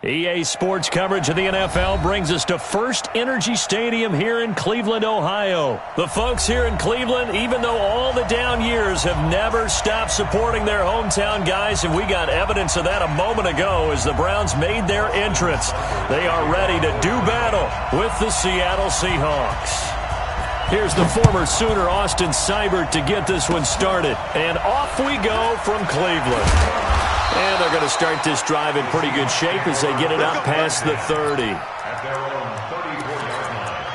EA Sports coverage of the NFL brings us to First Energy Stadium here in Cleveland, Ohio. The folks here in Cleveland, even though all the down years, have never stopped supporting their hometown guys, and we got evidence of that a moment ago as the Browns made their entrance. They are ready to do battle with the Seattle Seahawks. Here's the former Sooner, Austin Seibert, to get this one started. And off we go from Cleveland. And they're going to start this drive in pretty good shape as they get it up past the 30. At their own 34-yard line.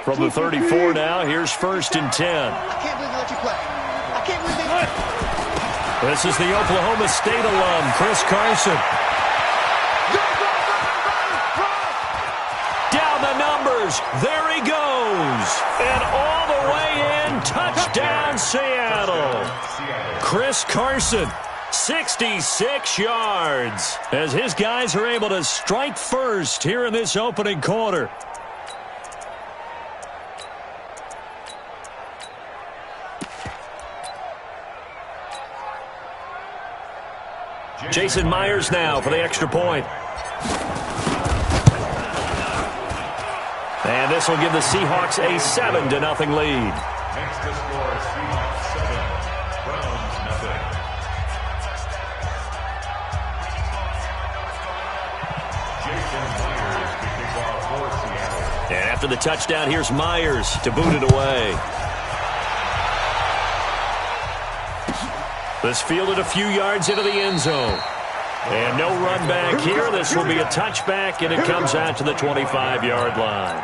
From the 34 now, here's 1st and 10. I can't believe they let you play. I can't believe they... This is the Oklahoma State alum, Chris Carson. Down the numbers. There he goes. And all the way in. Touchdown, Seattle. Chris Carson, 66 yards. As his guys are able to strike first here in this opening quarter. Jason Myers now for the extra point. And this will give the Seahawks a 7-0 lead. Next to score, Seahawks 7, Browns 0. Jason Myers to kick off for Seattle. And after the touchdown, here's Myers to boot it away. This fielded a few yards into the end zone. And no run back here. This will be a touchback, and it comes out to the 25-yard line.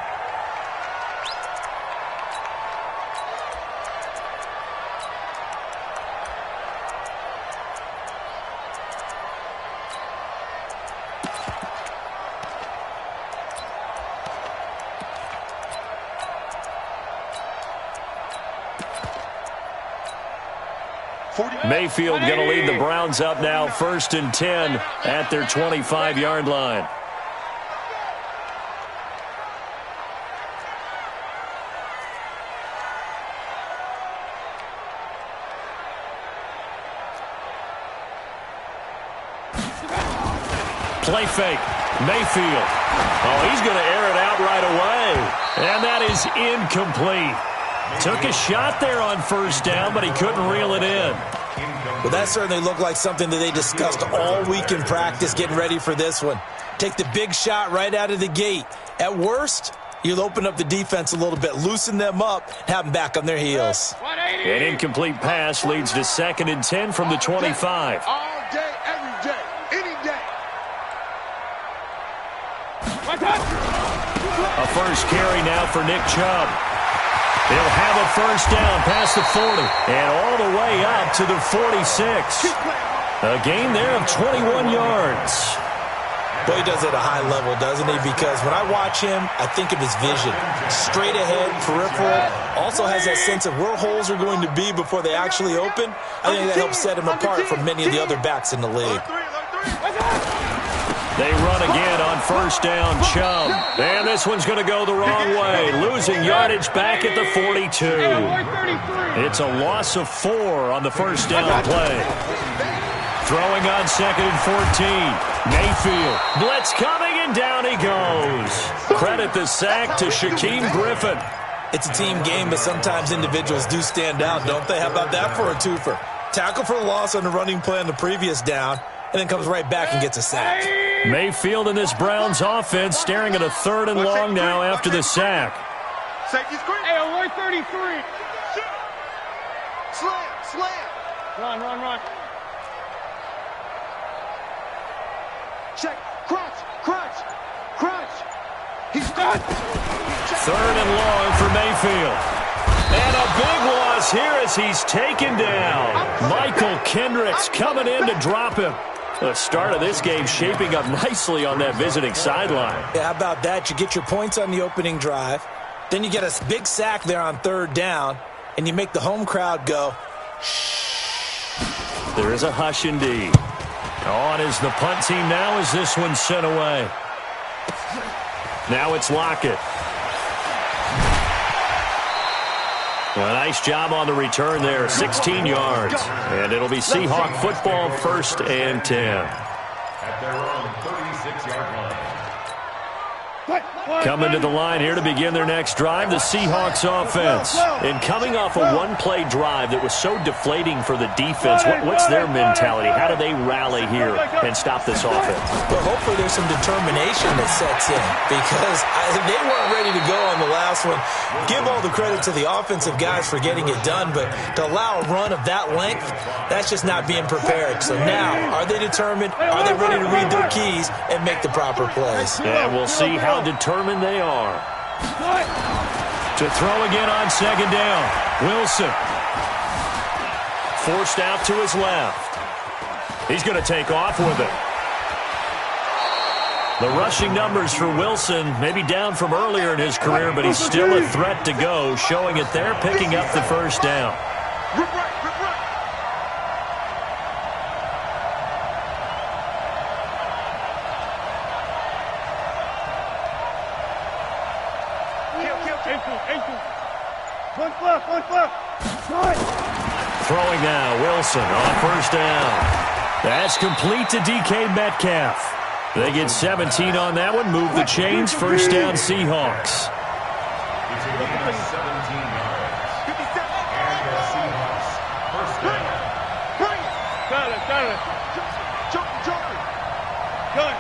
Mayfield going to lead the Browns up now, 1st and 10 at their 25-yard line. Play fake. Mayfield. Oh, he's going to air it out right away. And that is incomplete. Took a shot there on 1st down, but he couldn't reel it in. Well, that certainly looked like something that they discussed all week in practice getting ready for this one. Take the big shot right out of the gate. At worst, you'll open up the defense a little bit, loosen them up, have them back on their heels. An incomplete pass leads to 2nd and 10 from the 25. All day, every day, any day. A first carry now for Nick Chubb. He'll have a 1st down past the 40 and all the way up to the 46. A gain there of 21 yards. Boy, he does it at a high level, doesn't he? Because when I watch him, I think of his vision. Straight ahead, peripheral. Also has that sense of where holes are going to be before they actually open. I think that helps set him apart from many of the other backs in the league. They run again on 1st down, Chubb. And this one's going to go the wrong way. Losing yardage back at the 42. It's a loss of 4 on the 1st down play. Throwing on 2nd and 14. Mayfield. Blitz coming, and down he goes. Credit the sack to Shaquem Griffin. It's a team game, but sometimes individuals do stand out, don't they? How about that for a twofer? Tackle for the loss on the running play on the previous down, and then comes right back and gets a sack. Mayfield and this Browns offense staring at a 3rd and long now after the sack. Safety screen. Hey, alert 33. Slam. Run. Check. Crunch. He's done. Third and long for Mayfield. And a big loss here as he's taken down. Michael Kendricks coming in to drop him. The start of this game shaping up nicely on that visiting sideline. Yeah, how about that? You get your points on the opening drive. Then you get a big sack there on third down. And you make the home crowd go, shh. There is a hush indeed. On is the punt team now as this one's sent away. Now it's Lockett. A nice job on the return there, 16 yards. And it'll be Seahawk football, 1st and 10. At their own 36-yard line. Coming to the line here to begin their next drive, the Seahawks offense. And coming off a one-play drive that was so deflating for the defense, what's their mentality? How do they rally here and stop this offense? Well, hopefully there's some determination that sets in because they weren't ready to go on the last one. Give all the credit to the offensive guys for getting it done, but to allow a run of that length, that's just not being prepared. So now, are they determined? Are they ready to read their keys and make the proper plays? And we'll see how determined they are. To throw again on 2nd down. Wilson. Forced out to his left. He's going to take off with it. The rushing numbers for Wilson maybe down from earlier in his career, but he's still a threat to go, showing it there, picking up the 1st down. Throwing now, Wilson on 1st down. That's complete to DK Metcalf. They get 17 on that one, move the chains, 1st down Seahawks. It's a gain of 17 yards. And the Seahawks, 1st down. Got it. Jumping. Good.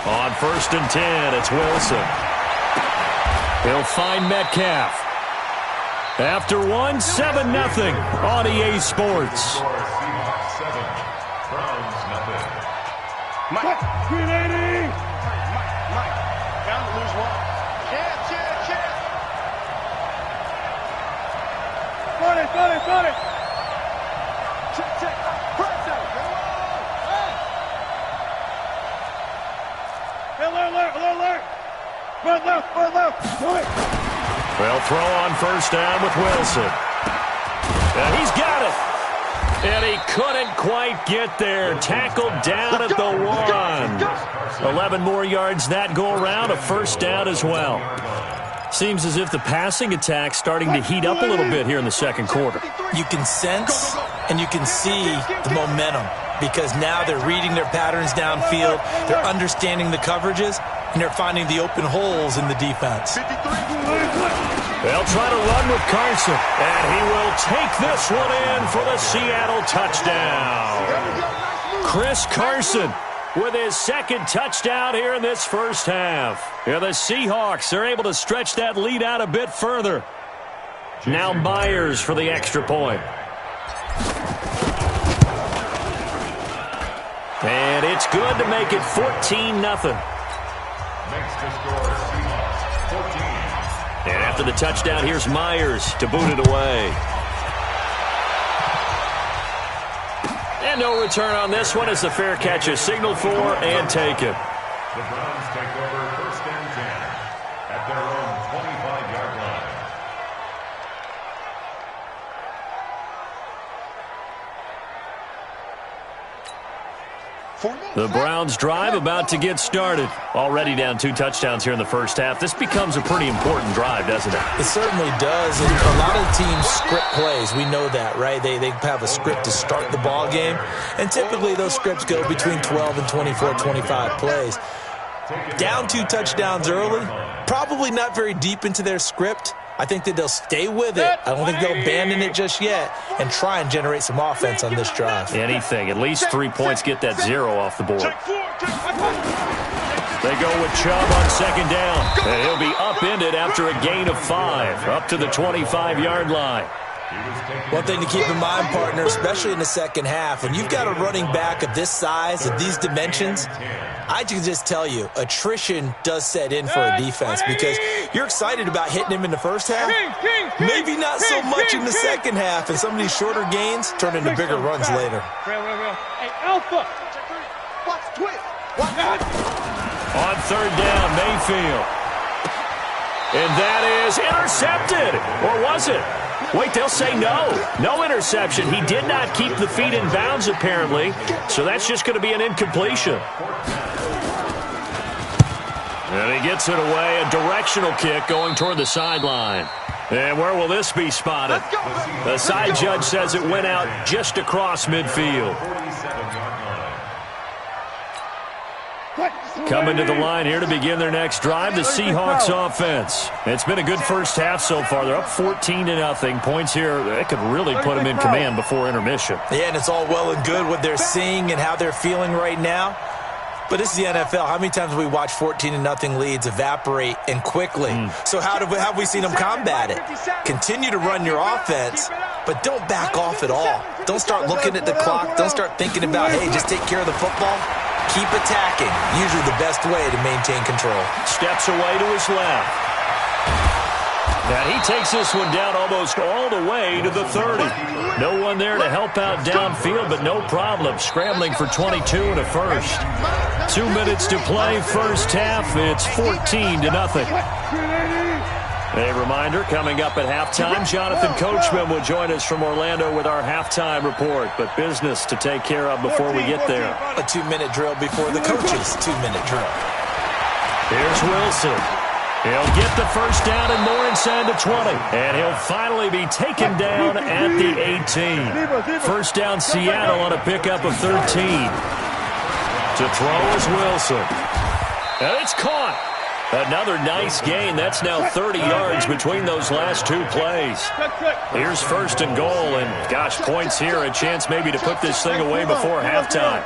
On 1st and 10, it's Wilson. He'll find Metcalf. After one, 7-0 on EA Sports. Seahawks 7, Browns 0. Mike. 380. Mike. Down to lose one. Chance. Got it. Check. Press out. Alert. Run left. They'll throw on 1st down with Wilson. And he's got it. And he couldn't quite get there. Tackled down at the 1. 11 more yards that go around. A 1st down as well. Seems as if the passing attack's starting to heat up a little bit here in the 2nd quarter. You can sense and you can see the momentum because now they're reading their patterns downfield, they're understanding the coverages, and they're finding the open holes in the defense. They'll try to run with Carson, and he will take this one in for the Seattle touchdown. Chris Carson with his 2nd touchdown here in this 1st half. And the Seahawks are able to stretch that lead out a bit further. Now Myers for the extra point. And it's good to make it 14-0. Makes the score Seahawks 14. And after the touchdown, here's Myers to boot it away. And no return on this one as the fair catch is signaled for and taken. The Browns take over 1st and 10 at their own 25-yard line. The Browns drive about to get started. Already down 2 touchdowns here in the 1st half. This becomes a pretty important drive, doesn't it? It certainly does. And a lot of teams script plays. We know that, right? They have a script to start the ball game. And typically those scripts go between 12 and 24, 25 plays. Down 2 touchdowns early. Probably not very deep into their script. I think that they'll stay with it. I don't think they'll abandon it just yet and try and generate some offense on this drive. Anything. At least 3 points, get that 0 off the board. They go with Chubb on 2nd down. And he'll be upended after a gain of 5, up to the 25-yard line. One thing to keep in mind, partner, especially in the second half, when you've got a running back of this size, of these dimensions, I can just tell you, attrition does set in for a defense because you're excited about hitting him in the first half. Maybe not so much in the second half, and some of these shorter gains turn into bigger runs later. Hey, Alpha! Watch twist! On third down, Mayfield. And that is intercepted. Or was it? Wait, they'll say no. No interception. He did not keep the feet in bounds, apparently. So that's just going to be an incompletion. And he gets it away. A directional kick going toward the sideline. And where will this be spotted? The side judge says it went out just across midfield. Coming to the line here to begin their next drive, the Seahawks offense. It's been a good first half so far. They're up 14-0. Points here, that could really put them in command before intermission. Yeah, and it's all well and good what they're seeing and how they're feeling right now. But this is the NFL. How many times have we watched 14-0 leads evaporate and quickly? So how have we seen them combat it? Continue to run your offense, but don't back off at all. Don't start looking at the clock. Don't start thinking about, hey, just take care of the football. Keep attacking. Usually the best way to maintain control. Steps away to his left. And he takes this one down almost all the way to the 30. No one there to help out downfield, but no problem. Scrambling for 22 and a first. 2 minutes to play first half. It's 14-0. A reminder, coming up at halftime, Jonathan Coachman will join us from Orlando with our halftime report. But business to take care of before we get there. A 2-minute drill before the coach's 2-minute drill. Here's Wilson. He'll get the first down and more inside the 20. And he'll finally be taken down at the 18. First down Seattle on a pickup of 13. To throw is Wilson. And it's caught. Another nice gain. That's now 30 yards between those last two plays. Here's first and goal. And, gosh, points here. A chance maybe to put this thing away before halftime.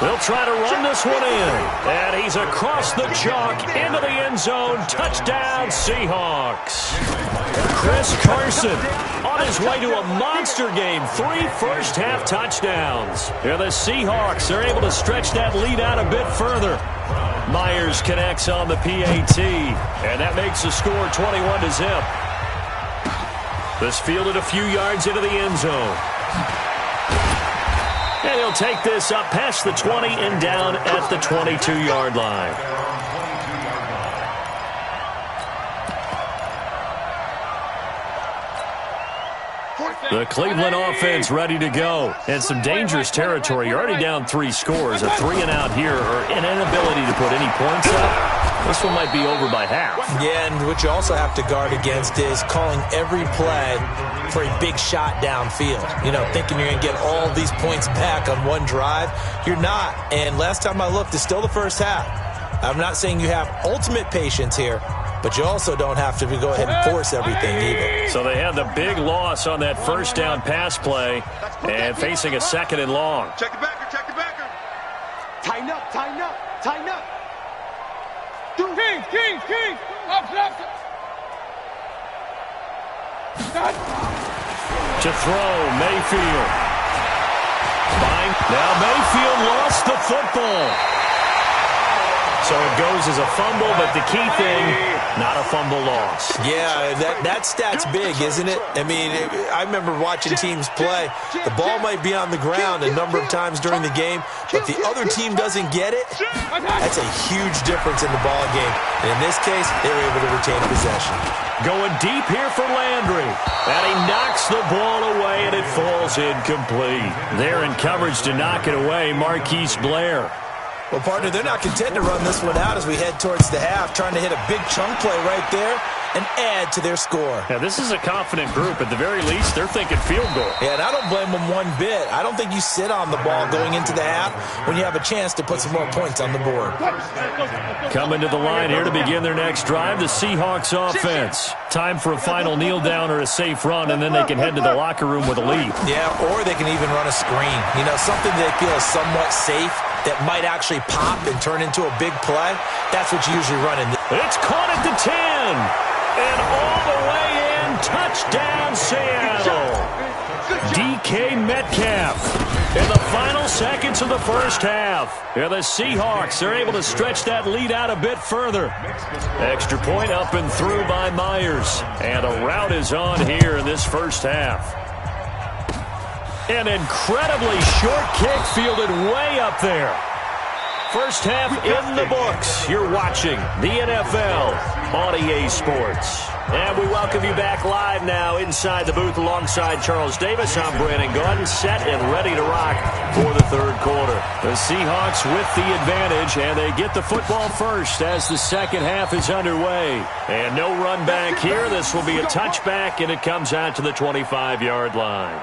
They'll try to run this one in. And he's across the chalk into the end zone. Touchdown, Seahawks. Chris Carson on his way to a monster game. 3 first-half touchdowns. Here the Seahawks are able to stretch that lead out a bit further. Myers connects on the PAT. And that makes the score 21-0. This fielded a few yards into the end zone. And he'll take this up past the 20 and down at the 22-yard line. The Cleveland offense ready to go. And some dangerous territory. You're already down 3 scores. A 3-and-out here or an inability to put any points up. This one might be over by half. Yeah, and what you also have to guard against is calling every play for a big shot downfield. You know, thinking you're going to get all these points back on one drive. You're not. And last time I looked, it's still the first half. I'm not saying you have ultimate patience here, but you also don't have to go ahead and force everything either. So they had the big loss on that first down pass play and facing a second and long. Check the backer, check the backer. Tighten up, tighten up, tighten up. King. Up. To throw, Mayfield. Now Mayfield lost the football. So it goes as a fumble, but the key thing, not a fumble loss. Yeah, that stat's big, isn't it? I mean, I remember watching teams play. The ball might be on the ground a number of times during the game, but the other team doesn't get it. That's a huge difference in the ball game. And in this case, they were able to retain possession. Going deep here for Landry. And he knocks the ball away, and it falls incomplete. There in coverage to knock it away, Marquise Blair. Well, partner, they're not content to run this one out as we head towards the half, trying to hit a big chunk play right there and add to their score. Yeah, this is a confident group. At the very least, they're thinking field goal. Yeah, and I don't blame them one bit. I don't think you sit on the ball going into the half when you have a chance to put some more points on the board. Coming to the line here to begin their next drive, the Seahawks offense. Time for a final kneel down or a safe run, and then they can head to the locker room with a lead. Yeah, or they can even run a screen. You know, something they feel is somewhat safe that might actually pop and turn into a big play, that's what you usually run in. It's caught at the 10. And all the way in. Touchdown, Seattle. DK Metcalf. In the final seconds of the first half. And the Seahawks are able to stretch that lead out a bit further. Extra point up and through by Myers. And a route is on here in this first half. An incredibly short kick fielded way up there. First half in the books. You're watching the NFL on EA Sports. And we welcome you back live now inside the booth alongside Charles Davis. I'm Brandon Gaudin, set and ready to rock for the third quarter. The Seahawks with the advantage, and they get the football first as the second half is underway. And no run back here. This will be a touchback, and it comes out to the 25-yard line.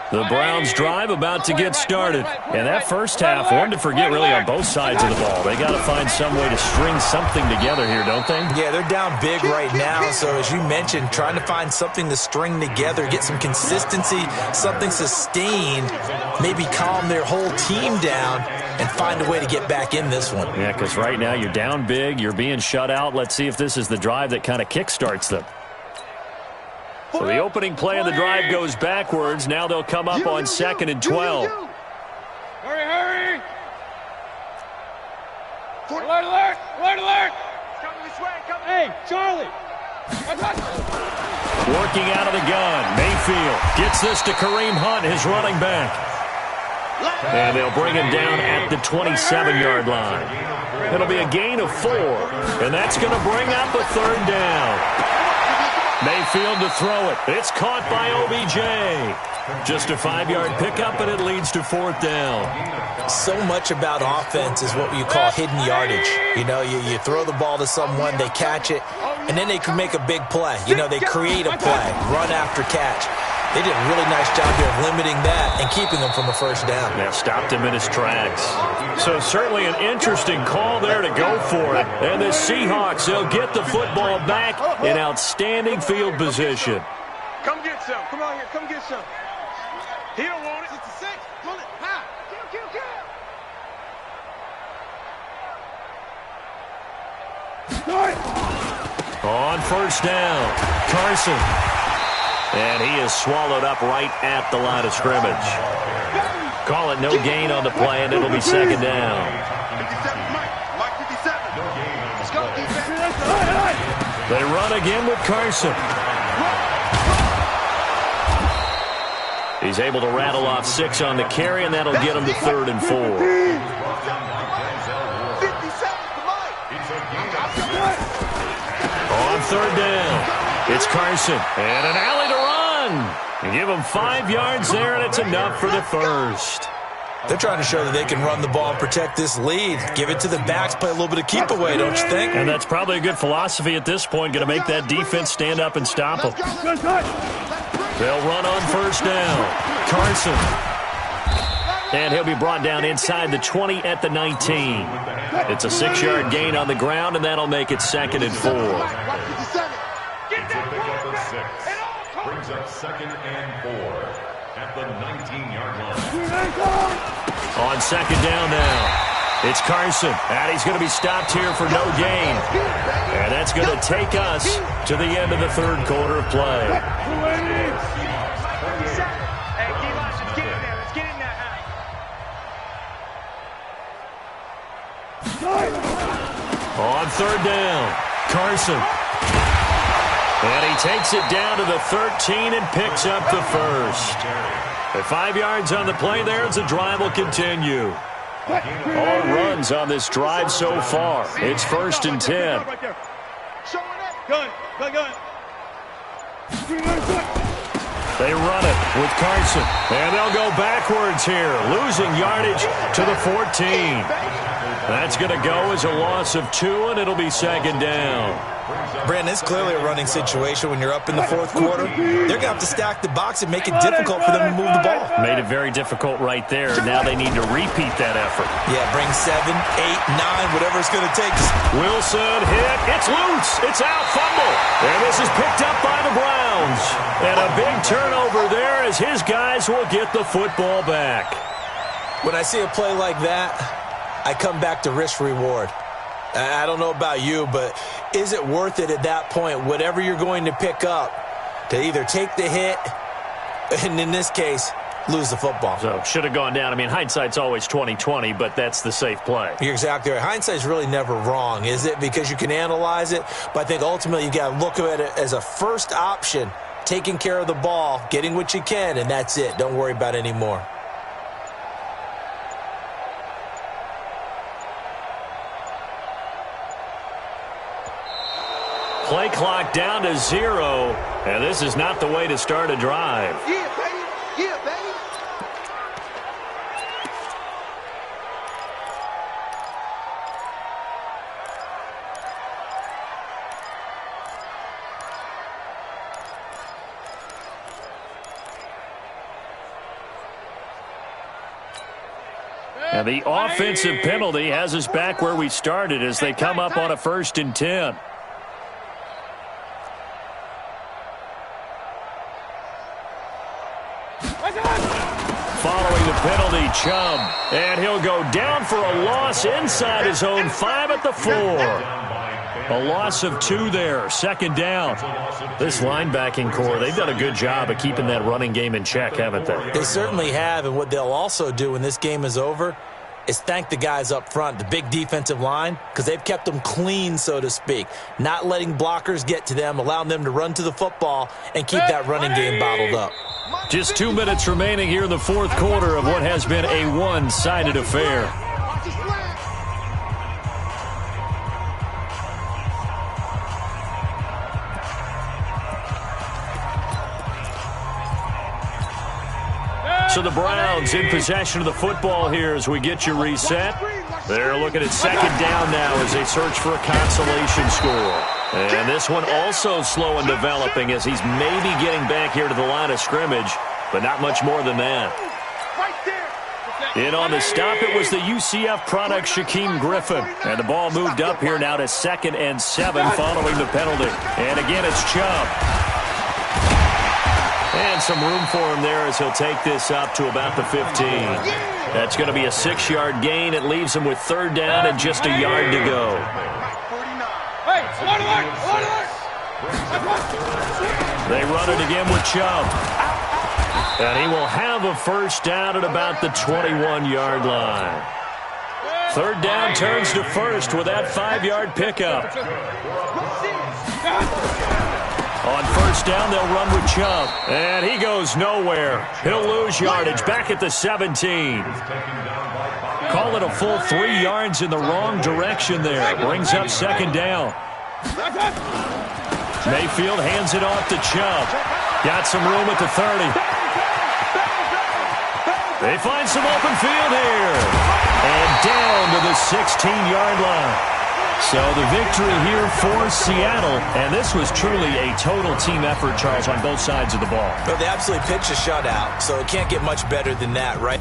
The Browns drive about to get started. And that first half, one to forget really on both sides of the ball. They got to find some way to string something together here, don't they? Yeah, they're down big right now. So as you mentioned, trying to find something to string together, get some consistency, something sustained, maybe calm their whole team down and find a way to get back in this one. Yeah, because right now you're down big, you're being shut out. Let's see if this is the drive that kind of kickstarts them. So the opening play of the drive goes backwards. Now they'll come up on 2nd and 12. Hurry! Alert! Coming this way, Hey, Charlie! Working out of the gun. Mayfield gets this to Kareem Hunt, his running back. And they'll bring him down at the 27-yard line. It'll be a gain of 4. And that's going to bring up a third down. Mayfield to throw it. It's caught by OBJ. Just a 5-yard pickup, and it leads to 4th down. So much about offense is what you call hidden yardage. You know, you throw the ball to someone, they catch it, and then they can make a big play. You know, they create a play, run after catch. They did a really nice job here of limiting that and keeping him from a first down. Yeah, stopped him in his tracks. So certainly an interesting call there to go for it. And the Seahawks, they'll get the football back in outstanding field position. Come get some. Come on here. Come get some. He don't want it. 66. Pull it. Ha. Kill. On first down, Carson. And he is swallowed up right at the line of scrimmage. Call it no gain on the play, and it'll be 2nd down. 57, Mike 57. Let's go, defense. They run again with Carson. He's able to rattle off 6 on the carry, and that'll get him to 3rd and 4. 57 to Mike. On 3rd down, it's Carson. And an alley to run. Give him 5 yards there, and it's enough for the first. They're trying to show that they can run the ball and protect this lead. Give it to the backs, play a little bit of keep away, don't you think? And that's probably a good philosophy at this point, going to make that defense stand up and stop them. They'll run on first down. Carson. And he'll be brought down inside the 20 at the 19. It's a 6-yard gain on the ground, and that'll make it 2nd and 4. Brings up 2nd and 4 at the 19-yard line. On 2nd down now, it's Carson. And he's going to be stopped here for no gain. And that's going to take us to the end of the third quarter of play. Hey, D-Line, let's get in there. Let's get in there. On 3rd down, Carson. And he takes it down to the 13 and picks up the first. At 5 yards on the play there as the drive will continue. All runs on this drive so far. It's 1st and 10. Gun. They run it with Carson. And they'll go backwards here, losing yardage to the 14. That's going to go as a loss of 2, and it'll be second down. Brandon, it's clearly a running situation when you're up in the fourth quarter. They're going to have to stack the box and make it difficult for them to move the ball. Made it very difficult right there. Now they need to repeat that effort. Yeah, bring 7, 8, 9, whatever it's going to take. Wilson hit. It's loose. It's out. Fumble. And this is picked up by the Browns. And a big turnover there as his guys will get the football back. When I see a play like that, I come back to risk-reward. I don't know about you, but is it worth it at that point, whatever you're going to pick up, to either take the hit and, in this case, lose the football? So, should have gone down. I mean, hindsight's always 20/20, but that's the safe play. You're exactly right. Hindsight's really never wrong, is it? Because you can analyze it, but I think ultimately you got to look at it as a first option, taking care of the ball, getting what you can, and that's it. Don't worry about it anymore. Play clock down to 0, and this is not the way to start a drive. Yeah, baby. Yeah, baby. And the offensive penalty has us back where we started as they come up on a 1st and 10. Following the penalty, Chubb. And he'll go down for a loss inside his own 5 at the 4. A loss of 2 there, 2nd down. This linebacking core, they've done a good job of keeping that running game in check, haven't they? They certainly have, and what they'll also do when this game is over is thank the guys up front, the big defensive line, because they've kept them clean, so to speak, not letting blockers get to them, allowing them to run to the football and keep that running game bottled up. Just 2 minutes remaining here in the fourth quarter of what has been a one-sided affair. So the Browns in possession of the football here as we get you reset. They're looking at 2nd down now as they search for a consolation score. And this one also slow in developing as he's maybe getting back here to the line of scrimmage, but not much more than that. In on the stop, it was the UCF product, Shaquem Griffin. And the ball moved up here now to 2nd and 7 following the penalty. And again, it's Chubb. And some room for him there as he'll take this up to about the 15. That's going to be a 6-yard gain. It leaves him with 3rd down and just a yard to go. They run it again with Chubb. And he will have a 1st down at about the 21-yard line. 3rd down turns to 1st with that 5-yard pickup. On 1st down, they'll run with Chubb. And he goes nowhere. He'll lose yardage back at the 17. Call it a full 3 yards in the wrong direction there. Brings up 2nd down. Mayfield hands it off to Chubb. Got some room at the 30. They find some open field here. And down to the 16-yard line. So the victory here for Seattle, and this was truly a total team effort, Charles, on both sides of the ball. Well, they absolutely pitched a shutout, so it can't get much better than that, right?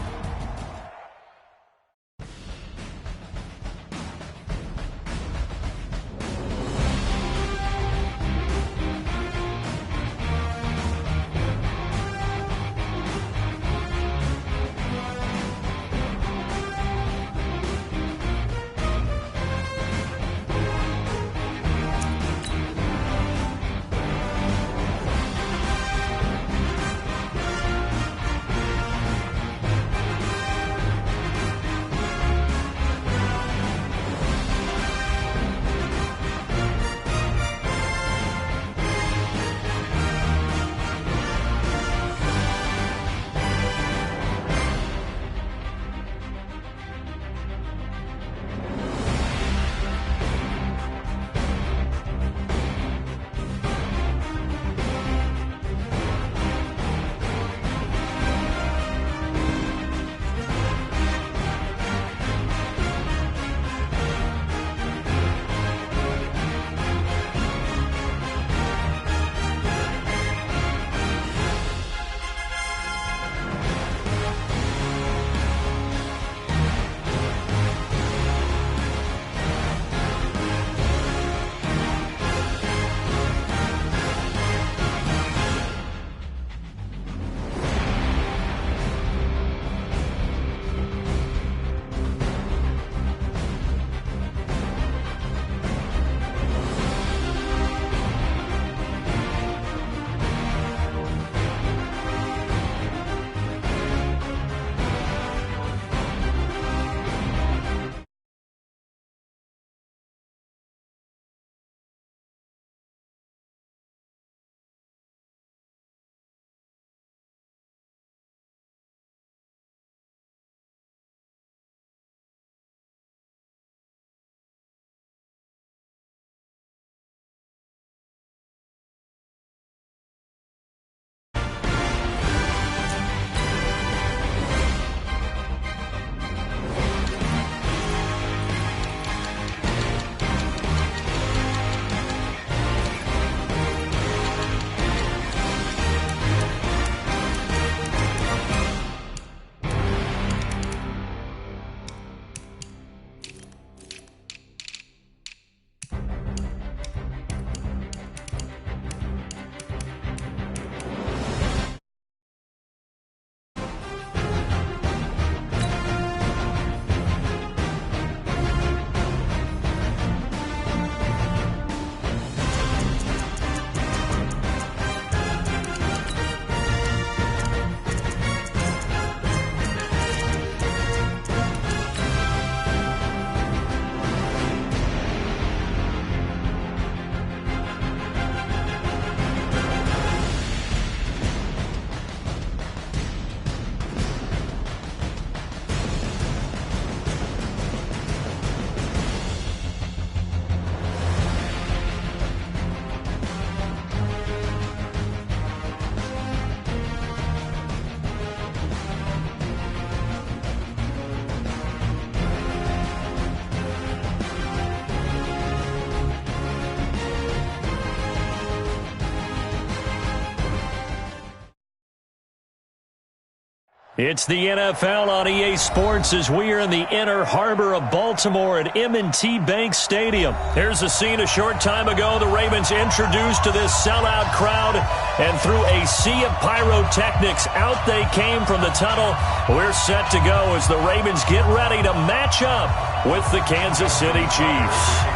It's the NFL on EA Sports as we are in the inner harbor of Baltimore at M&T Bank Stadium. Here's a scene a short time ago. The Ravens introduced to this sellout crowd, and through a sea of pyrotechnics, out they came from the tunnel. We're set to go as the Ravens get ready to match up with the Kansas City Chiefs.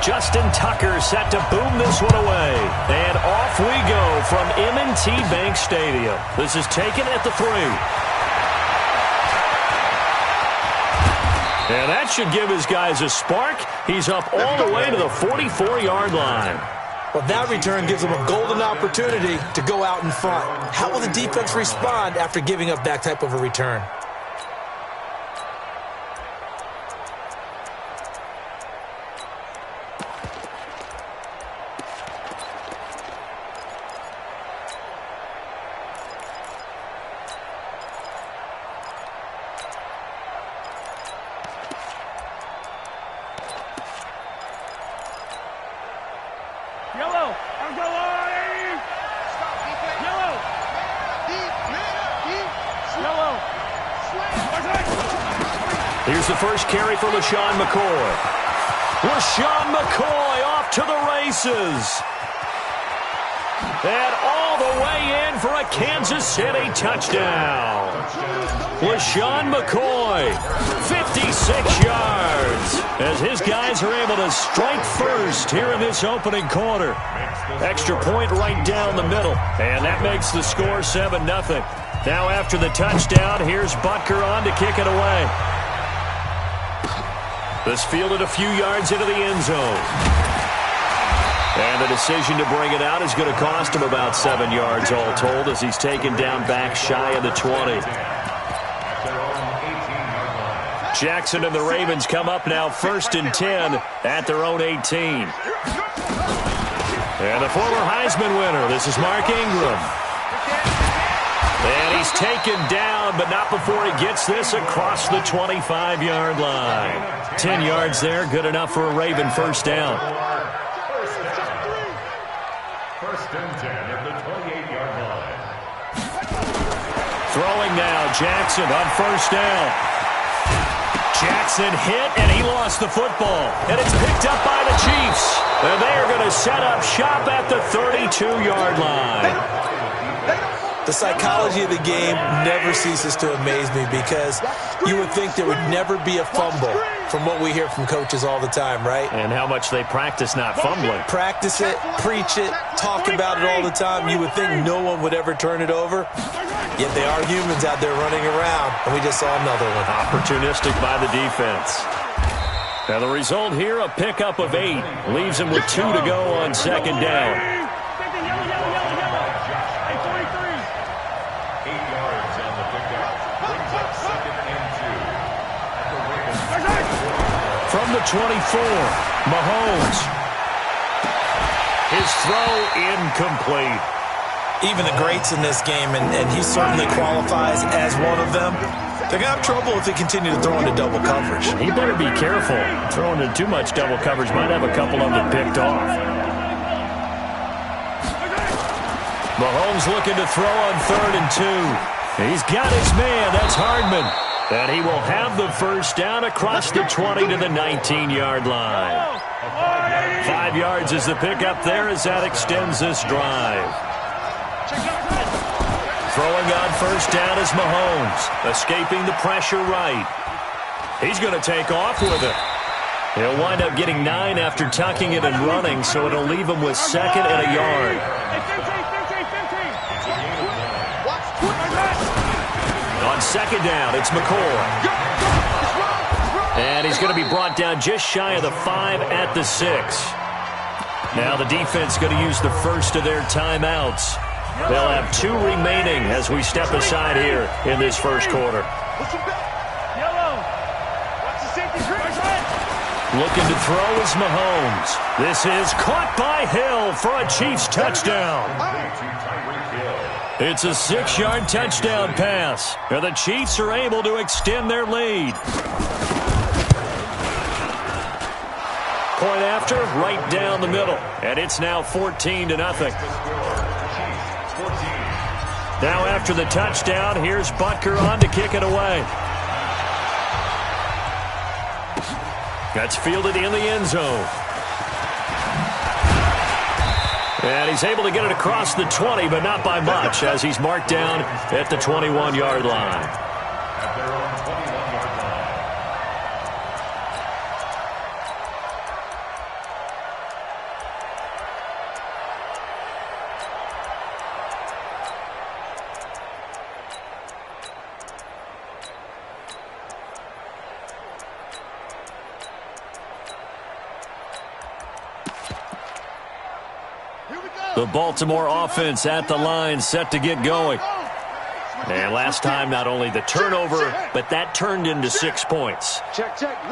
Justin Tucker set to boom this one away. And off we go from M&T Bank Stadium. This is taken at the 3. And that should give his guys a spark. He's up all the way to the 44-yard line. Well, that return gives them a golden opportunity to go out in front. How will the defense respond after giving up that type of a return? Here's the first carry for LaShawn McCoy. LaShawn McCoy off to the races. And all the way in for a Kansas City touchdown. LaShawn McCoy, 56 yards, as his guys are able to strike first here in this opening quarter. Extra point right down the middle, and that makes the score 7-0. Now after the touchdown, here's Butker on to kick it away. This fielded a few yards into the end zone. And the decision to bring it out is going to cost him about 7 yards all told as he's taken down back shy of the 20. Jackson and the Ravens come up now 1st and 10 at their own 18. And the former Heisman winner, this is Mark Ingram. And he's taken down, but not before he gets this across the 25-yard line. 10 yards there, good enough for a Raven first down. 1st and 10 at the 28-yard line. Throwing now, Jackson on first down. Jackson hit, and he lost the football. And it's picked up by the Chiefs. And they are going to set up shop at the 32-yard line. The psychology of the game never ceases to amaze me because you would think there would never be a fumble from what we hear from coaches all the time, right? And how much they practice not fumbling. Practice it, preach it, talk about it all the time. You would think no one would ever turn it over. Yet they are humans out there running around, and we just saw another one. Opportunistic by the defense. Now the result here, a pickup of 8. Leaves him with 2 to go on 2nd down. From the 24, Mahomes. His throw incomplete. Even the greats in this game, and he certainly qualifies as one of them, they're going to have trouble if they continue to throw into double coverage. He better be careful. Throwing into too much double coverage might have a couple of them picked off. Mahomes looking to throw on 3rd and 2. He's got his man. That's Hardman. And he will have the first down across the 20 to the 19-yard line. 5 yards is the pickup there as that extends this drive. Throwing on first down is Mahomes, escaping the pressure right. He's going to take off with it. He'll wind up getting 9 after tucking it and running, so it'll leave him with 2nd and a yard. On 2nd down, it's McCoy. And he's going to be brought down just shy of the 5 at the 6. Now the defense going to use the first of their timeouts. They'll have 2 remaining as we step aside here in this first quarter. Looking to throw is Mahomes. This is caught by Hill for a Chiefs touchdown. It's a 6-yard touchdown pass. And the Chiefs are able to extend their lead. Point after, right down the middle. And it's now 14-0. Now after the touchdown, here's Butker on to kick it away. That's fielded in the end zone. And he's able to get it across the 20, but not by much, as he's marked down at the 21-yard line. The Baltimore offense at the line, set to get going. And last time, not only the turnover, but that turned into 6 points.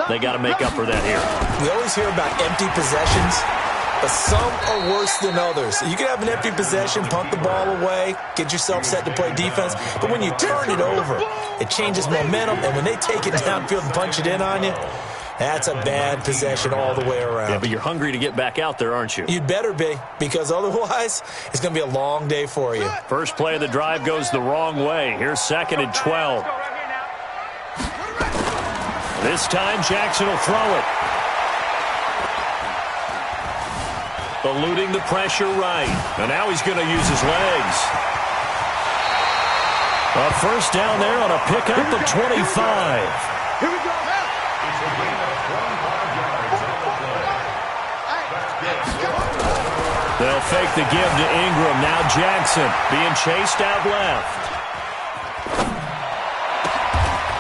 They got to make up for that here. We always hear about empty possessions, but some are worse than others. You can have an empty possession, punt the ball away, get yourself set to play defense, but when you turn it over, it changes momentum, and when they take it downfield and punch it in on you, that's a bad possession all the way around. Yeah, but you're hungry to get back out there, aren't you? You'd better be, because otherwise it's going to be a long day for you. First play of the drive goes the wrong way. Here's 2nd and 12. This time Jackson will throw it. Eluding the pressure right. And now he's going to use his legs. A first down there on a pickup at 25. Here we go. They'll fake the give to Ingram. Now Jackson being chased out left.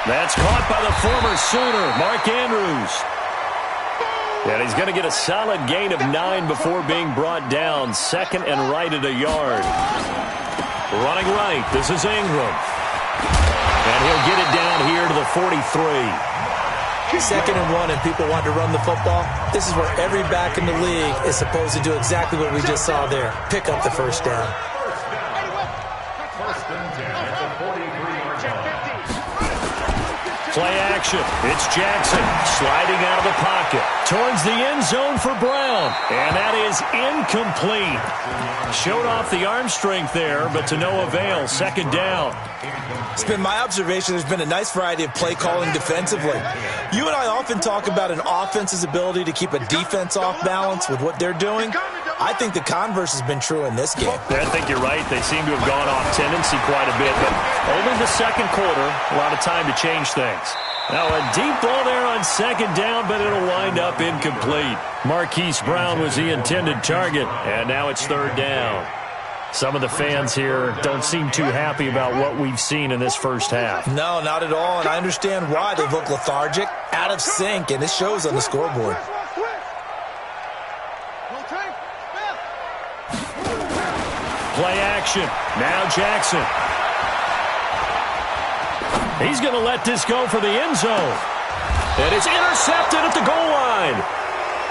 That's caught by the former Sooner, Mark Andrews. And he's going to get a solid gain of 9 before being brought down. 2nd and right at a yard. Running right, this is Ingram. And he'll get it down here to the 43. 2nd and 1 and people want to run the football. This is where every back in the league is supposed to do exactly what we just saw there. Pick up the first down. Play action. It's Jackson sliding out of the pocket towards the end zone for Brown. And that is incomplete. Showed off the arm strength there, but to no avail. 2nd down. It's been my observation there's been a nice variety of play calling defensively. You and I often talk about an offense's ability to keep a defense off balance with what they're doing. I think the converse has been true in this game. I think you're right. They seem to have gone off tendency quite a bit, but only the 2nd quarter, a lot of time to change things. Now a deep ball there on 2nd down, but it'll wind up incomplete. Marquise Brown was the intended target, and now it's 3rd down. Some of the fans here don't seem too happy about what we've seen in this first half. No, not at all, and I understand why. They look lethargic, out of sync, and it shows on the scoreboard. Play action. Now Jackson. He's going to let this go for the end zone. And it's intercepted at the goal line.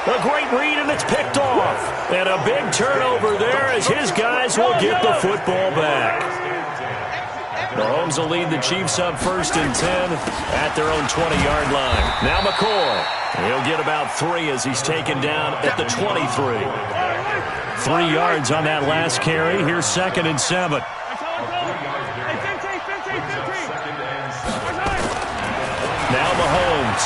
A great read, and it's picked off. And a big turnover there as his guys will get the football back. Mahomes will lead the Chiefs up 1st and 10 at their own 20-yard line. Now McCoy. He'll get about 3 as he's taken down at the 23. 3 yards on that last carry. Here's 2nd and 7. Now Mahomes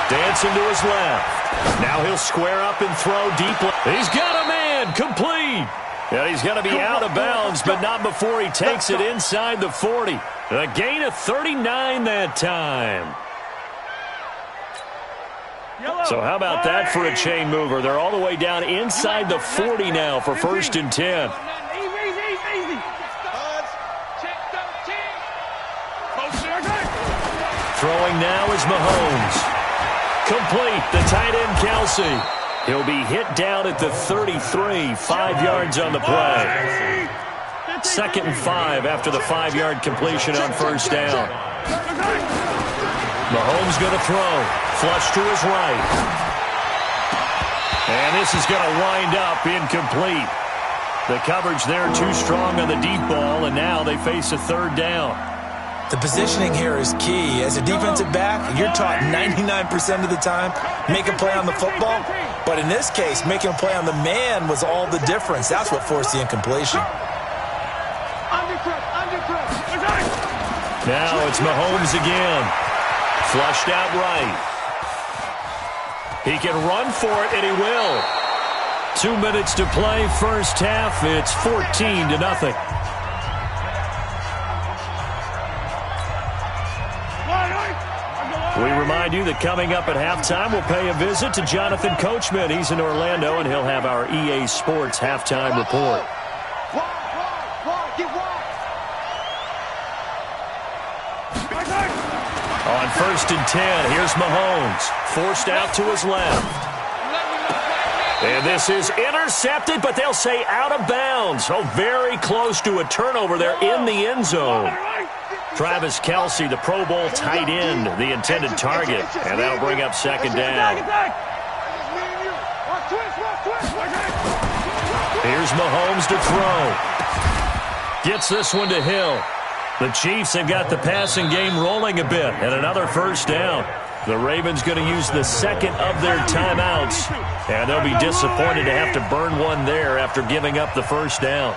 dancing to his left. Now he'll square up and throw deep. He's got a man, complete. And he's going to be out of bounds, but not before he takes it inside the 40. A gain of 39 that time. So how about that for a chain mover? They're all the way down inside the 40 now for 1st and 10. Throwing now is Mahomes. Complete, the tight end Kelsey. He'll be hit down at the 33, 5 yards on the play. 2nd and 5 after the 5-yard completion on 1st down. Mahomes going to throw. Flush to his right. And this is going to wind up incomplete. The coverage there too strong on the deep ball, and now they face a 3rd down. The positioning here is key. As a defensive back, you're taught 99% of the time, make a play on the football. But in this case, making a play on the man was all the difference. That's what forced the incompletion. Now it's Mahomes again. Flushed out right. He can run for it, and he will. 2 minutes to play, first half. It's 14-0. We remind you that coming up at halftime, we'll pay a visit to Jonathan Coachman. He's in Orlando, and he'll have our EA Sports halftime report. On 1st and 10, here's Mahomes. Forced out to his left. And this is intercepted, but they'll say out of bounds. Oh, very close to a turnover there in the end zone. Travis Kelce, the Pro Bowl tight end, the intended target. And that'll bring up second down. Here's Mahomes to throw. Gets this one to Hill. The Chiefs have got the passing game rolling a bit, and another first down. The Ravens going to use the second of their timeouts, and they'll be disappointed to have to burn one there after giving up the first down.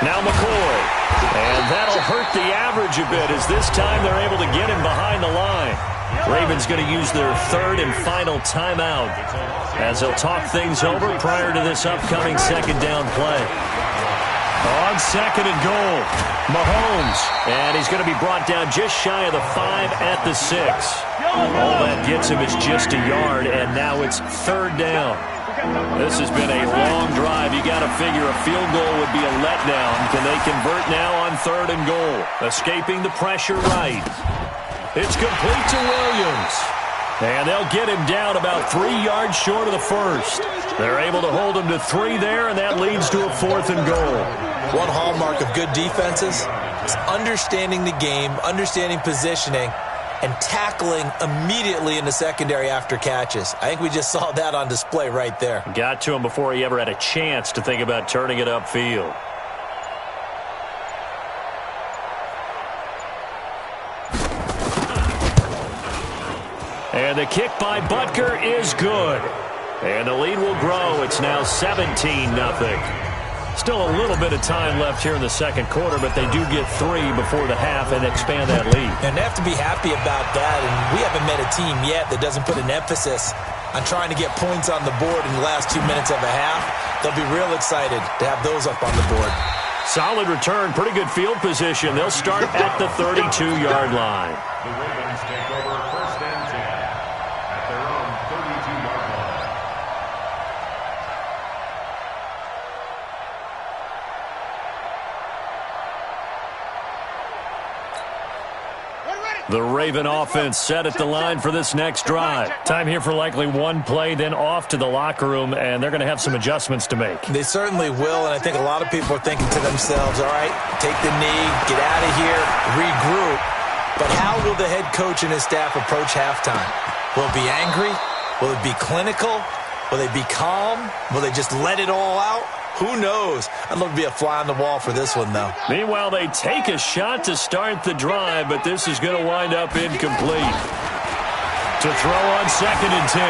Now McCoy, and that'll hurt the average a bit as this time they're able to get him behind the line. Ravens going to use their third and final timeout as they'll talk things over prior to this upcoming second down play. On second and goal, Mahomes, and he's going to be brought down just shy of the 5 at the 6. All that gets him is just a yard, and now it's third down. This has been a long drive. You got to figure a field goal would be a letdown. Can they convert now on third and goal? Escaping the pressure right. It's complete to Williams. And they'll get him down about 3 yards short of the first. They're able to hold him to 3 there, and that leads to a 4th and goal. One hallmark of good defenses is understanding the game, understanding positioning, and tackling immediately in the secondary after catches. I think we just saw that on display right there. Got to him before he ever had a chance to think about turning it upfield. And the kick by Butker is good. And the lead will grow. It's now 17-0. Still a little bit of time left here in the second quarter, but they do get 3 before the half and expand that lead. And they have to be happy about that. And we haven't met a team yet that doesn't put an emphasis on trying to get points on the board in the last 2 minutes of a half. They'll be real excited to have those up on the board. Solid return, pretty good field position. They'll start at the 32-yard line. The Ravens take over 1st and 10 at their own 32-yard line. The Raven offense set at the line for this next drive. Time here for likely one play, then off to the locker room, and they're going to have some adjustments to make. They certainly will, and I think a lot of people are thinking to themselves, all right, take the knee, get out of here, regroup. But how will the head coach and his staff approach halftime? Will it be angry? Will it be clinical? Will they be calm? Will they just let it all out? Who knows? I'd love to be a fly on the wall for this one, though. Meanwhile, they take a shot to start the drive, but this is going to wind up incomplete. To throw on 2nd and 10.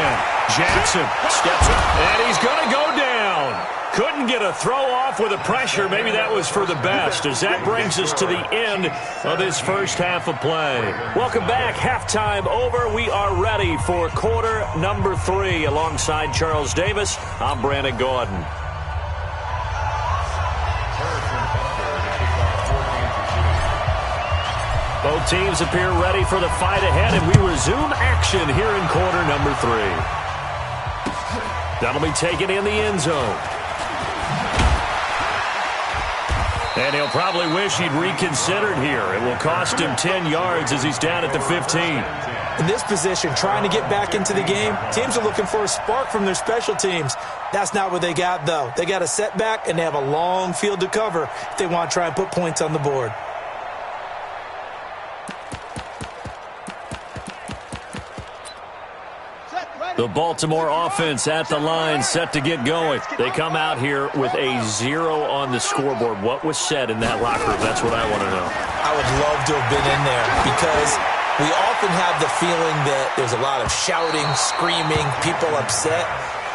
Jackson steps up, and he's going to go down. Couldn't get a throw off with the pressure. Maybe that was for the best, as that brings us to the end of this first half of play. Welcome back. Halftime over. We are ready for quarter number 3. Alongside Charles Davis, I'm Brandon Gordon. Both teams appear ready for the fight ahead, and we resume action here in quarter number 3. That'll be taken in the end zone. And he'll probably wish he'd reconsidered here. It will cost him 10 yards as he's down at the 15. In this position, trying to get back into the game, teams are looking for a spark from their special teams. That's not what they got, though. They got a setback, and they have a long field to cover if they want to try and put points on the board. The Baltimore offense at the line, set to get going. They come out here with a 0 on the scoreboard. What was said in that locker room? That's what I want to know. I would love to have been in there because We often have the feeling that there's a lot of shouting, screaming, people upset.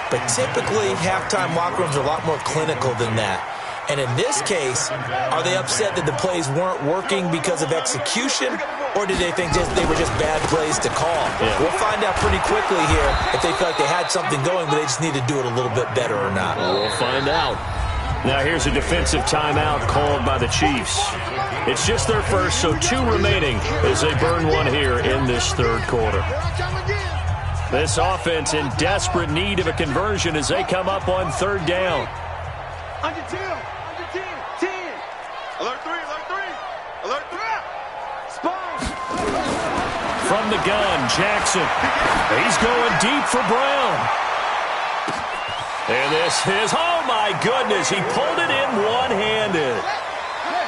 But typically, halftime locker rooms are a lot more clinical than that. And in this case, are they upset that the plays weren't working because of execution? Or did they think they were just bad plays to call? Yeah. We'll find out pretty quickly here if they felt like they had something going, but they just need to do it a little bit better or not. We'll find out. Now here's a defensive timeout called by the Chiefs. It's just their first, so 2 remaining as they burn one here in this third quarter. This offense in desperate need of a conversion as they come up on third down. Under 10. Alert 3. Alert 3. Spawn. From the gun, Jackson. He's going deep for Brown. And this is, oh my goodness, he pulled it in one-handed.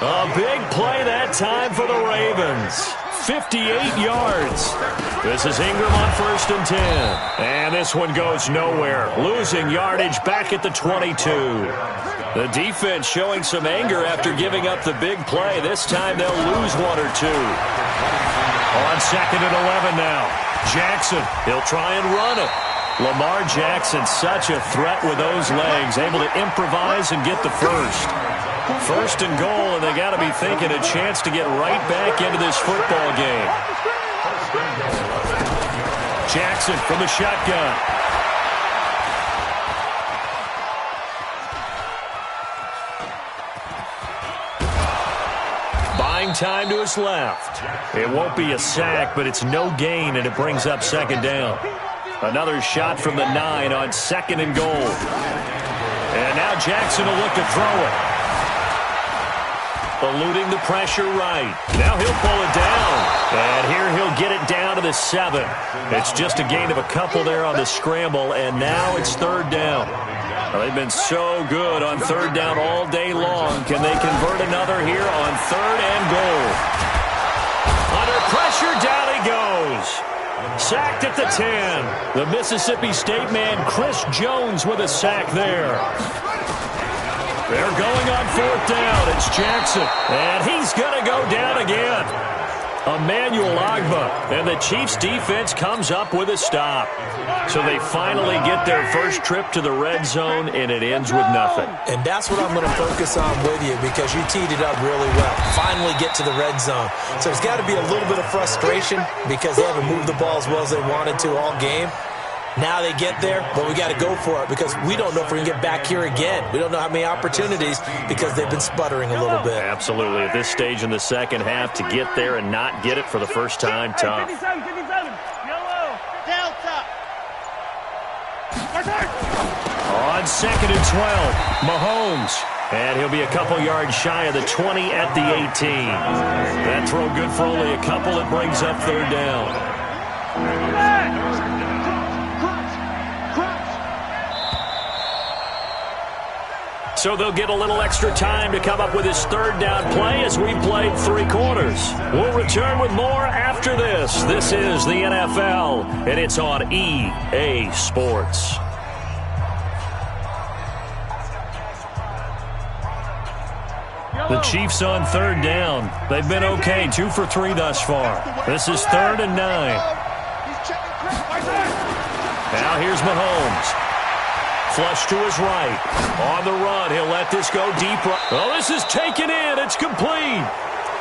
A big play that time for the Ravens. 58 yards. This is Ingram on 1st and 10. And this one goes nowhere. Losing yardage back at the 22. The defense showing some anger after giving up the big play. This time they'll lose 1 or 2. On 2nd and 11 now. Jackson, he'll try and run it. Lamar Jackson, such a threat with those legs, able to improvise and get the first. 1st and goal, and they got to be thinking a chance to get right back into this football game. Jackson from the shotgun. Buying time to his left. It won't be a sack, but it's no gain, and it brings up 2nd down. Another shot from the 9 on 2nd and goal. And now Jackson will look to throw it. Eluding the pressure right. Now he'll pull it down. And here he'll get it down to the 7. It's just a gain of a couple there on the scramble, and now it's 3rd down. Well, they've been so good on 3rd down all day long. Can they convert another here on 3rd and goal? Under pressure, down he goes. Sacked at the 10. The Mississippi State man, Chris Jones, with a sack there. They're going on 4th down. It's Jackson. And he's going to go down again. Emmanuel Agba. And the Chiefs defense comes up with a stop. So they finally get their first trip to the red zone, and it ends with nothing. And that's what I'm going to focus on with you, because you teed it up really well. Finally get to the red zone. So there's got to be a little bit of frustration because they haven't moved the ball as well as they wanted to all game. Now they get there, but we got to go for it because we don't know if we're going to get back here again. We don't know how many opportunities because they've been sputtering a little bit. Absolutely. At this stage in the second half, to get there and not get it for the first time, tough. 57, yellow. Delta. On 2nd and 12, Mahomes. And he'll be a couple yards shy of the 20 at the 18. That throw good for only a couple. It brings up 3rd down. So they'll get a little extra time to come up with his 3rd down play as we played 3 quarters. We'll return with more after this. This is the NFL, and it's on EA Sports. The Chiefs on 3rd down. They've been okay, 2 for 3 thus far. This is 3rd and 9. Now here's Mahomes. Flush to his right. On the run, he'll let this go deep. Oh, this is taken in. It's complete.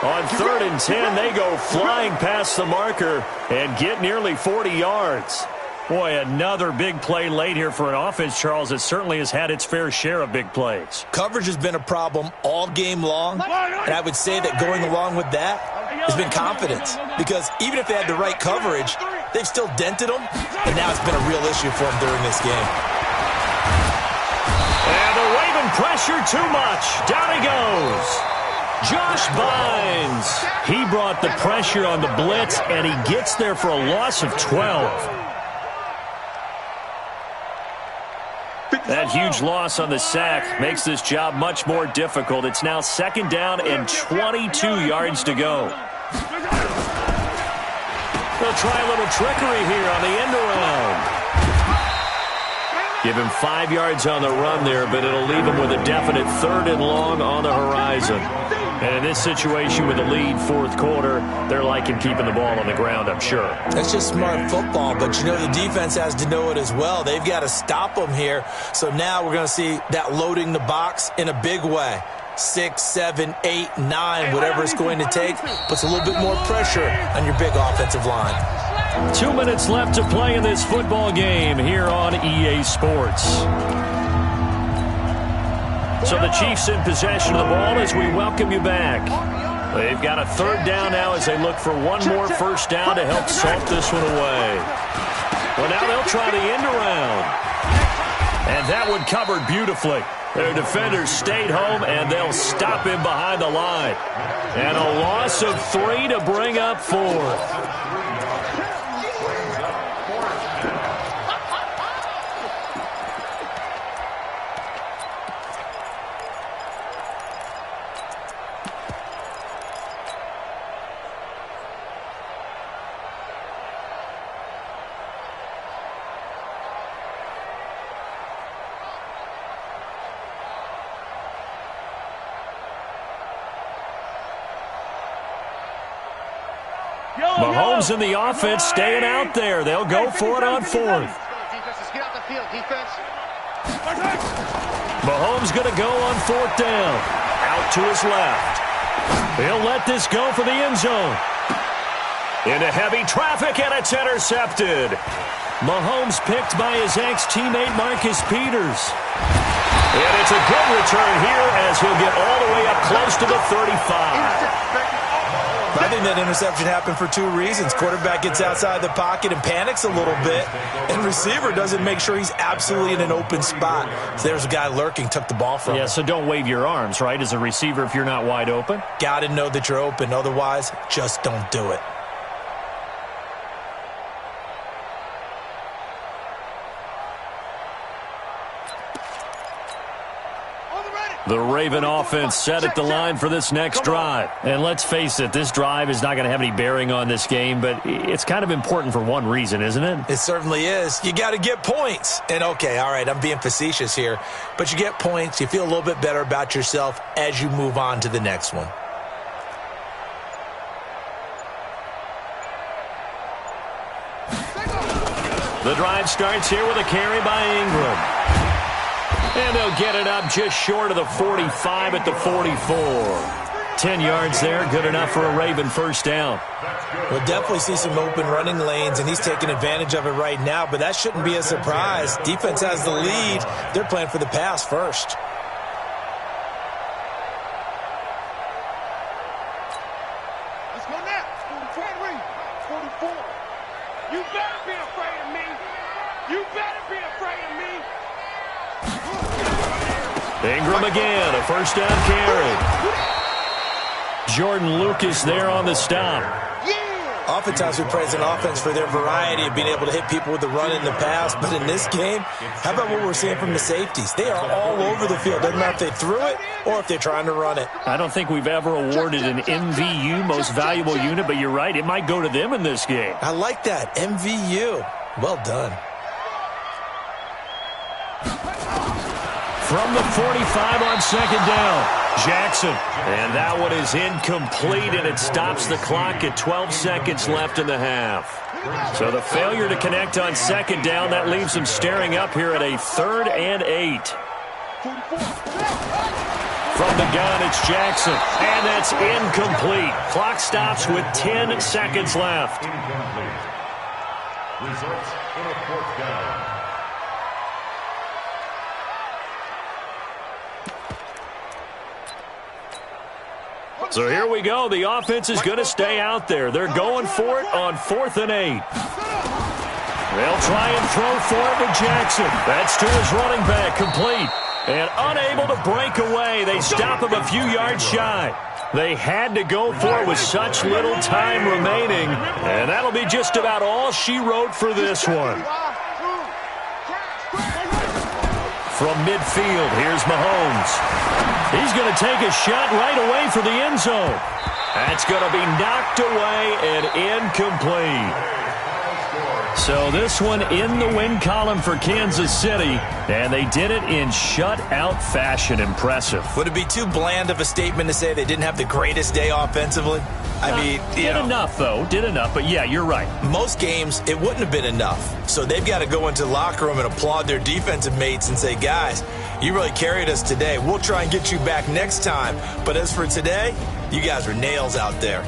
On 3rd and 10, they go flying past the marker and get nearly 40 yards. Boy, another big play late here for an offense, Charles, that certainly has had its fair share of big plays. Coverage has been a problem all game long, and I would say that going along with that has been confidence. Because even if they had the right coverage, they've still dented them, and now it's been a real issue for them during this game. And the Raven pressure too much. Down he goes. Josh Bynes. He brought the pressure on the blitz, and he gets there for a loss of 12. That huge loss on the sack makes this job much more difficult. It's now 2nd down and 22 yards to go. They'll try a little trickery here on the end around. Give him 5 yards on the run there, but it'll leave him with a definite 3rd and long on the horizon. And in this situation with the lead, fourth quarter, they're liking keeping the ball on the ground, I'm sure. That's just smart football, but you know the defense has to know it as well. They've got to stop them here. So now we're going to see that loading the box in a big way. 6, 7, 8, 9, whatever it's going to take, puts a little bit more pressure on your big offensive line. 2 minutes left to play in this football game here on EA Sports. So the Chiefs in possession of the ball as we welcome you back. They've got a 3rd down now as they look for one more first down to help salt this one away. Well, now they'll try the end around. And that one covered beautifully. Their defenders stayed home, and they'll stop him behind the line. And a loss of 3 to bring up 4th. Mahomes and the offense staying out there. They'll go for it on 4th. Get out the field, defense. Mahomes going to go on 4th down. Out to his left. He'll let this go for the end zone. Into heavy traffic, and it's intercepted. Mahomes picked by his ex-teammate Marcus Peters. And it's a good return here as he'll get all the way up close to the 35. I think that interception happened for 2 reasons. Quarterback gets outside the pocket and panics a little bit, and receiver doesn't make sure he's absolutely in an open spot. So there's a guy lurking, took the ball from him. Yeah, so don't wave your arms, right, as a receiver if you're not wide open? Got to know that you're open. Otherwise, just don't do it. The Raven offense set at the line for this next drive. And let's face it, this drive is not going to have any bearing on this game, but it's kind of important for one reason, isn't it? It certainly is. You got to get points. And okay, all right, I'm being facetious here, but you get points, you feel a little bit better about yourself as you move on to the next one. The drive starts here with a carry by Ingram. And they'll get it up just short of the 45 at the 44. 10 yards there, good enough for a Raven first down. We'll definitely see some open running lanes, and he's taking advantage of it right now, but that shouldn't be a surprise. Defense has the lead. They're playing for the pass first. Let's go now. 44. You better be afraid of me. You better be afraid of me. Ingram again, a first down carry. Jordan Lucas there on the stop. Oftentimes we praise an offense for their variety of being able to hit people with the run in the pass, but in this game, how about what we're seeing from the safeties? They are all over the field. Doesn't matter if they threw it or if they're trying to run it. I don't think we've ever awarded an MVU, most valuable unit, but you're right, it might go to them in this game. I like that, MVU. Well done. From the 45 on second down, Jackson. And that one is incomplete, and it stops the clock at 12 seconds left in the half. So the failure to connect on second down, that leaves them staring up here at a 3rd and 8. From the gun, it's Jackson. And that's incomplete. Clock stops with 10 seconds left. Results in a 4th down. So here we go. The offense is going to stay out there. They're going for it on 4th and 8. They'll try and throw for it with Jackson. That's to his running back, complete. And unable to break away. They stop him a few yards shy. They had to go for it with such little time remaining. And that'll be just about all she wrote for this one. From midfield, here's Mahomes. He's going to take a shot right away for the end zone. That's going to be knocked away and incomplete. So this one in the win column for Kansas City, and they did it in shutout fashion. Impressive. Would it be too bland of a statement to say they didn't have the greatest day offensively? I mean, did enough, though. Did enough, but yeah, you're right. Most games, it wouldn't have been enough. So they've got to go into the locker room and applaud their defensive mates and say, guys, you really carried us today. We'll try and get you back next time. But as for today, you guys were nails out there.